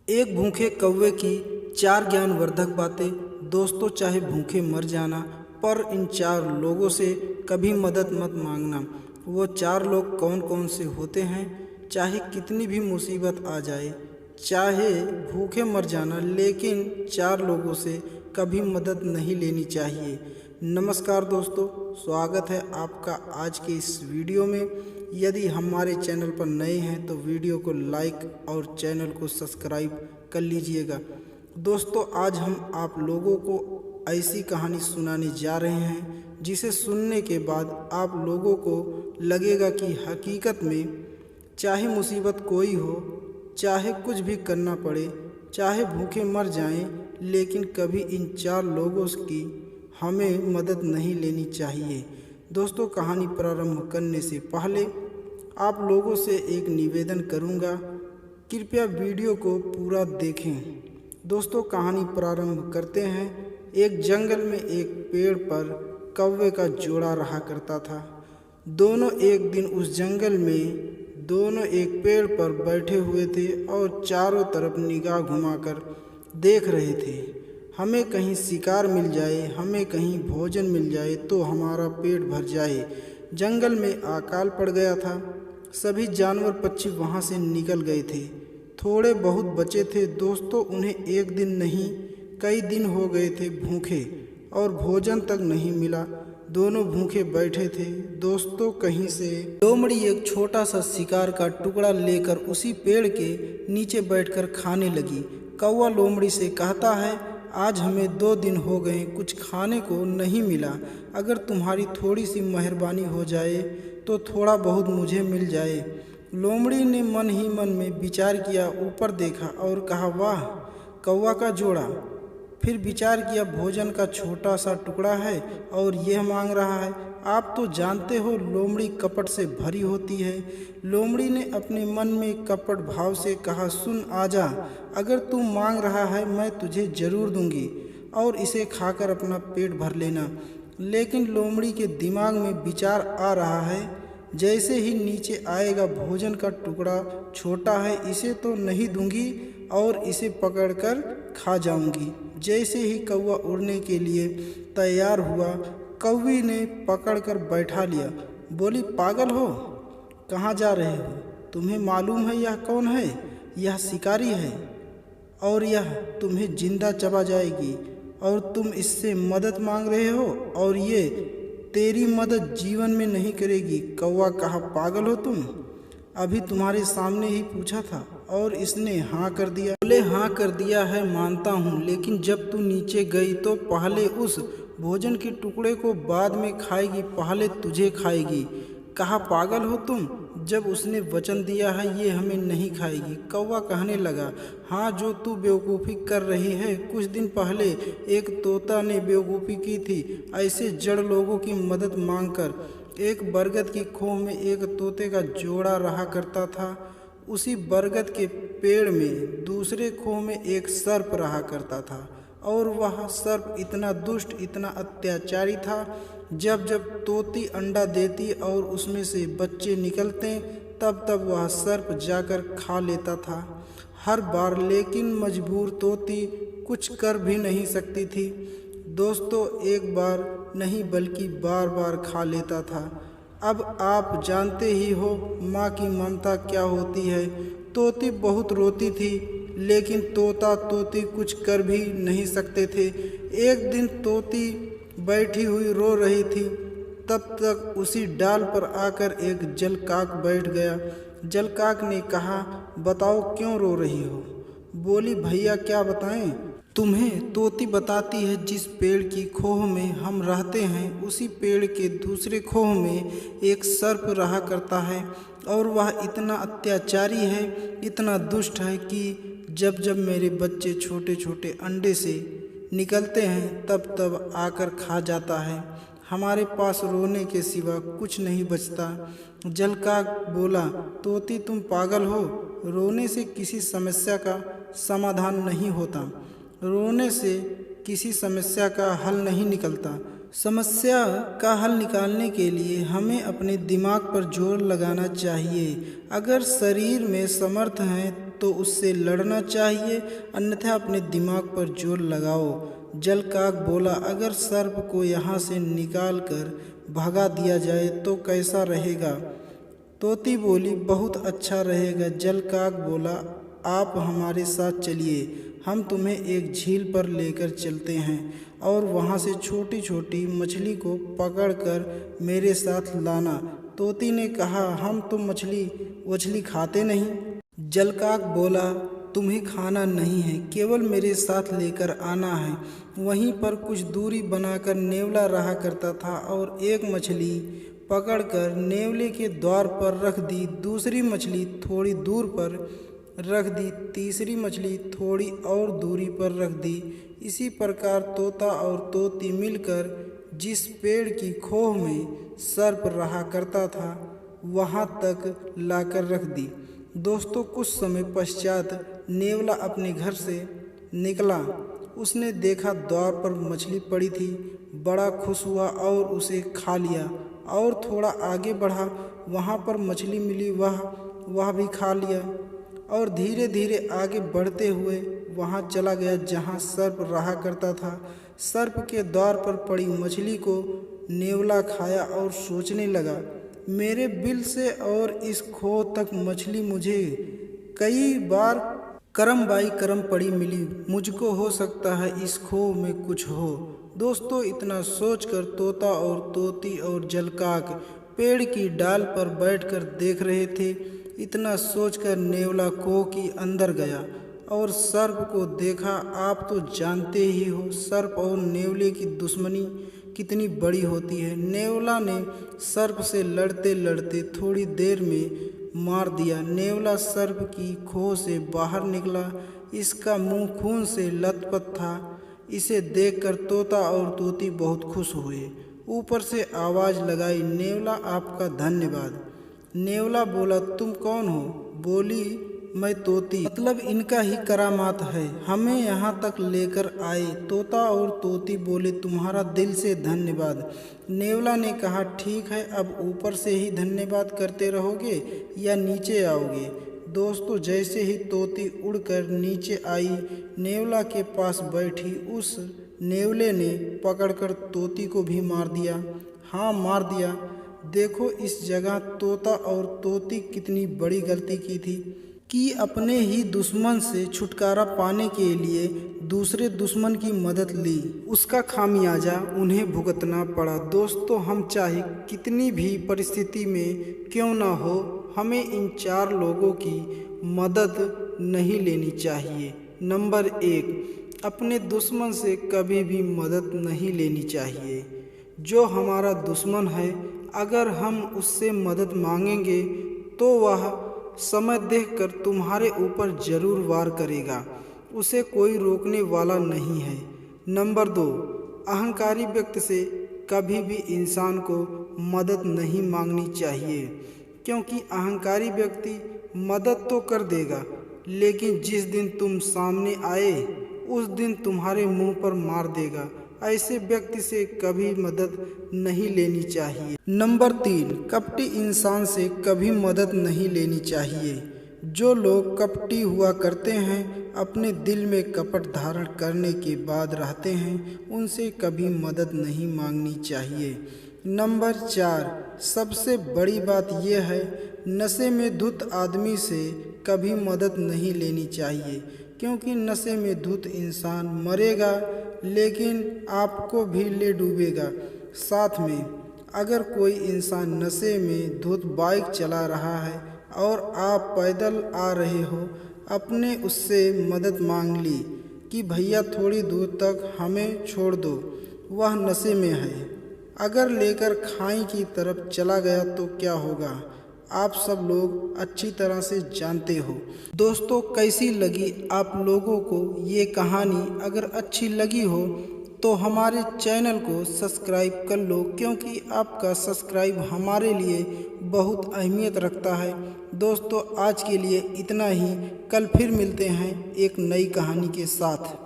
एक भूखे कौवे की चार ज्ञानवर्धक बातें। दोस्तों, चाहे भूखे मर जाना, पर इन चार लोगों से कभी मदद मत मांगना। वो चार लोग कौन कौन से होते हैं? चाहे कितनी भी मुसीबत आ जाए, चाहे भूखे मर जाना, लेकिन चार लोगों से कभी मदद नहीं लेनी चाहिए। नमस्कार दोस्तों, स्वागत है आपका आज के इस वीडियो में। यदि हमारे चैनल पर नए हैं तो वीडियो को लाइक और चैनल को सब्सक्राइब कर लीजिएगा। दोस्तों, आज हम आप लोगों को ऐसी कहानी सुनाने जा रहे हैं जिसे सुनने के बाद आप लोगों को लगेगा कि हकीकत में चाहे मुसीबत कोई हो, चाहे कुछ भी करना पड़े, चाहे भूखे मर जाएं, लेकिन कभी इन चार लोगों की हमें मदद नहीं लेनी चाहिए। दोस्तों, कहानी प्रारंभ करने से पहले आप लोगों से एक निवेदन करूंगा, कृपया वीडियो को पूरा देखें। दोस्तों, कहानी प्रारंभ करते हैं। एक जंगल में एक पेड़ पर कौवे का जोड़ा रहा करता था। दोनों एक दिन उस जंगल में दोनों एक पेड़ पर बैठे हुए थे और चारों तरफ निगाह घुमाकर देख रहे थे। हमें कहीं शिकार मिल जाए, हमें कहीं भोजन मिल जाए तो हमारा पेट भर जाए। जंगल में अकाल पड़ गया था। सभी जानवर पक्षी वहाँ से निकल गए थे। थोड़े बहुत बचे थे। दोस्तों, उन्हें एक दिन नहीं कई दिन हो गए थे भूखे, और भोजन तक नहीं मिला। दोनों भूखे बैठे थे। दोस्तों, कहीं से लोमड़ी एक छोटा सा शिकार का टुकड़ा लेकर उसी पेड़ के नीचे बैठकर खाने लगी। कौवा लोमड़ी से कहता है, आज हमें 2 दिन हो गए, कुछ खाने को नहीं मिला। अगर तुम्हारी थोड़ी सी मेहरबानी हो जाए तो थोड़ा बहुत मुझे मिल जाए। लोमड़ी ने मन ही मन में विचार किया, ऊपर देखा और कहा, वाह, कौवा का जोड़ा। फिर विचार किया, भोजन का छोटा सा टुकड़ा है और यह मांग रहा है। आप तो जानते हो लोमड़ी कपट से भरी होती है। लोमड़ी ने अपने मन में कपट भाव से कहा, सुन आजा, अगर तू मांग रहा है मैं तुझे जरूर दूंगी और इसे खाकर अपना पेट भर लेना। लेकिन लोमड़ी के दिमाग में विचार आ रहा है, जैसे ही नीचे आएगा भोजन का टुकड़ा छोटा है, इसे तो नहीं दूंगी और इसे पकड़कर खा जाऊंगी। जैसे ही कौवा उड़ने के लिए तैयार हुआ, कौवी ने पकड़कर बैठा लिया। बोली, पागल हो, कहाँ जा रहे हो? तुम्हें मालूम है यह कौन है? यह शिकारी है और यह तुम्हें जिंदा चबा जाएगी और तुम इससे मदद मांग रहे हो और ये तेरी मदद जीवन में नहीं करेगी। कौवा कहा, पागल हो तुम? अभी तुम्हारे सामने ही पूछा था और इसने हाँ कर दिया। बोले, हाँ कर दिया है मानता हूँ, लेकिन जब तू नीचे गई तो पहले उस भोजन के टुकड़े को बाद में खाएगी, पहले तुझे खाएगी। कहा, पागल हो तुम? जब उसने वचन दिया है ये हमें नहीं खाएगी। कौवा कहने लगा, हाँ, जो तू बेवकूफ़ी कर रही है, कुछ दिन पहले एक तोता ने बेवकूफ़ी की थी। ऐसे जड़ लोगों की मदद मांगकर एक बरगद की खोह में एक तोते का जोड़ा रहा करता था। उसी बरगद के पेड़ में दूसरे खोह में एक सर्प रहा करता था, और वह सर्प इतना दुष्ट, इतना अत्याचारी था। जब जब तोती अंडा देती और उसमें से बच्चे निकलते, तब तब वह सर्प जाकर खा लेता था हर बार। लेकिन मजबूर तोती कुछ कर भी नहीं सकती थी। दोस्तों, एक बार नहीं बल्कि बार बार खा लेता था। अब आप जानते ही हो माँ की ममता क्या होती है। तोती बहुत रोती थी, लेकिन तोता तोती कुछ कर भी नहीं सकते थे। एक दिन तोती बैठी हुई रो रही थी, तब तक उसी डाल पर आकर एक जलकाक बैठ गया। जलकाक ने कहा, बताओ क्यों रो रही हो? बोली, भैया क्या बताएं? तुम्हें तोती बताती है, जिस पेड़ की खोह में हम रहते हैं उसी पेड़ के दूसरे खोह में एक सर्प रहा करता है, और वह इतना अत्याचारी है, इतना दुष्ट है कि जब जब मेरे बच्चे छोटे छोटे अंडे से निकलते हैं तब तब आकर खा जाता है। हमारे पास रोने के सिवा कुछ नहीं बचता। जलकाक बोला, तोती तुम पागल हो, रोने से किसी समस्या का समाधान नहीं होता, रोने से किसी समस्या का हल नहीं निकलता। समस्या का हल निकालने के लिए हमें अपने दिमाग पर जोर लगाना चाहिए। अगर शरीर में समर्थ हैं तो उससे लड़ना चाहिए, अन्यथा अपने दिमाग पर जोर लगाओ। जलकाक बोला, अगर सर्प को यहाँ से निकाल कर भगा दिया जाए तो कैसा रहेगा? तोती बोली, बहुत अच्छा रहेगा। जलकाक बोला, आप हमारे साथ चलिए, हम तुम्हें एक झील पर लेकर चलते हैं और वहाँ से छोटी छोटी मछली को पकड़कर मेरे साथ लाना। तोती ने कहा, हम तो मछली खाते नहीं। जलकाक बोला, तुम्हें खाना नहीं है, केवल मेरे साथ लेकर आना है। वहीं पर कुछ दूरी बनाकर नेवला रहा करता था और एक मछली पकड़कर नेवले के द्वार पर रख दी, दूसरी मछली थोड़ी दूर पर रख दी, तीसरी मछली थोड़ी और दूरी पर रख दी। इसी प्रकार तोता और तोती मिलकर जिस पेड़ की खोह में सर्प रहा करता था वहाँ तक लाकर रख दी। दोस्तों, कुछ समय पश्चात नेवला अपने घर से निकला। उसने देखा द्वार पर मछली पड़ी थी, बड़ा खुश हुआ और उसे खा लिया। और थोड़ा आगे बढ़ा, वहाँ पर मछली मिली, वह भी खा लिया। और धीरे धीरे आगे बढ़ते हुए वहाँ चला गया जहाँ सर्प रहा करता था। सर्प के द्वार पर पड़ी मछली को नेवला खाया और सोचने लगा, मेरे बिल से और इस खोह तक मछली मुझे कई बार करम बाई करम पड़ी मिली, मुझको हो सकता है इस खोह में कुछ हो। दोस्तों, इतना सोचकर तोता और तोती और जलकाक पेड़ की डाल पर बैठकर देख रहे थे। इतना सोचकर नेवला खोह की अंदर गया और सर्प को देखा। आप तो जानते ही हो सर्प और नेवले की दुश्मनी कितनी बड़ी होती है। नेवला ने सर्प से लड़ते लड़ते थोड़ी देर में मार दिया। नेवला सर्प की खोह से बाहर निकला, इसका मुंह खून से लथपथ था। इसे देखकर तोता और तोती बहुत खुश हुए, ऊपर से आवाज़ लगाई, नेवला आपका धन्यवाद। नेवला बोला, तुम कौन हो? बोली, मैं तोती, मतलब इनका ही करामात है, हमें यहाँ तक लेकर आए। तोता और तोती बोले, तुम्हारा दिल से धन्यवाद। नेवला ने कहा, ठीक है, अब ऊपर से ही धन्यवाद करते रहोगे या नीचे आओगे? दोस्तों, जैसे ही तोती उड़कर नीचे आई, नेवला के पास बैठी, उस नेवले ने पकड़कर तोती को भी मार दिया। हाँ, मार दिया। देखो इस जगह तोता और तोती कितनी बड़ी गलती की थी कि अपने ही दुश्मन से छुटकारा पाने के लिए दूसरे दुश्मन की मदद ली। उसका खामियाजा उन्हें भुगतना पड़ा। दोस्तों, हम चाहे कितनी भी परिस्थिति में क्यों ना हो, हमें इन 4 लोगों की मदद नहीं लेनी चाहिए। नंबर 1, अपने दुश्मन से कभी भी मदद नहीं लेनी चाहिए। जो हमारा दुश्मन है, अगर हम उससे मदद मांगेंगे तो वह समय देखकर तुम्हारे ऊपर जरूर वार करेगा, उसे कोई रोकने वाला नहीं है। नंबर 2, अहंकारी व्यक्ति से कभी भी इंसान को मदद नहीं मांगनी चाहिए, क्योंकि अहंकारी व्यक्ति मदद तो कर देगा, लेकिन जिस दिन तुम सामने आए उस दिन तुम्हारे मुंह पर मार देगा। ऐसे व्यक्ति से कभी मदद नहीं लेनी चाहिए। नंबर 3, कपटी इंसान से कभी मदद नहीं लेनी चाहिए। जो लोग कपटी हुआ करते हैं, अपने दिल में कपट धारण करने के बाद रहते हैं, उनसे कभी मदद नहीं मांगनी चाहिए। नंबर 4, सबसे बड़ी बात यह है, नशे में धुत आदमी से कभी मदद नहीं लेनी चाहिए, क्योंकि नशे में धुत इंसान मरेगा लेकिन आपको भी ले डूबेगा। साथ में अगर कोई इंसान नशे में धुत बाइक चला रहा है और आप पैदल आ रहे हो, अपने उससे मदद मांग ली कि भैया थोड़ी दूर तक हमें छोड़ दो, वह नशे में है। अगर लेकर खाई की तरफ चला गया तो क्या होगा, आप सब लोग अच्छी तरह से जानते हो। दोस्तों, कैसी लगी आप लोगों को ये कहानी? अगर अच्छी लगी हो तो हमारे चैनल को सब्सक्राइब कर लो, क्योंकि आपका सब्सक्राइब हमारे लिए बहुत अहमियत रखता है। दोस्तों, आज के लिए इतना ही, कल फिर मिलते हैं एक नई कहानी के साथ।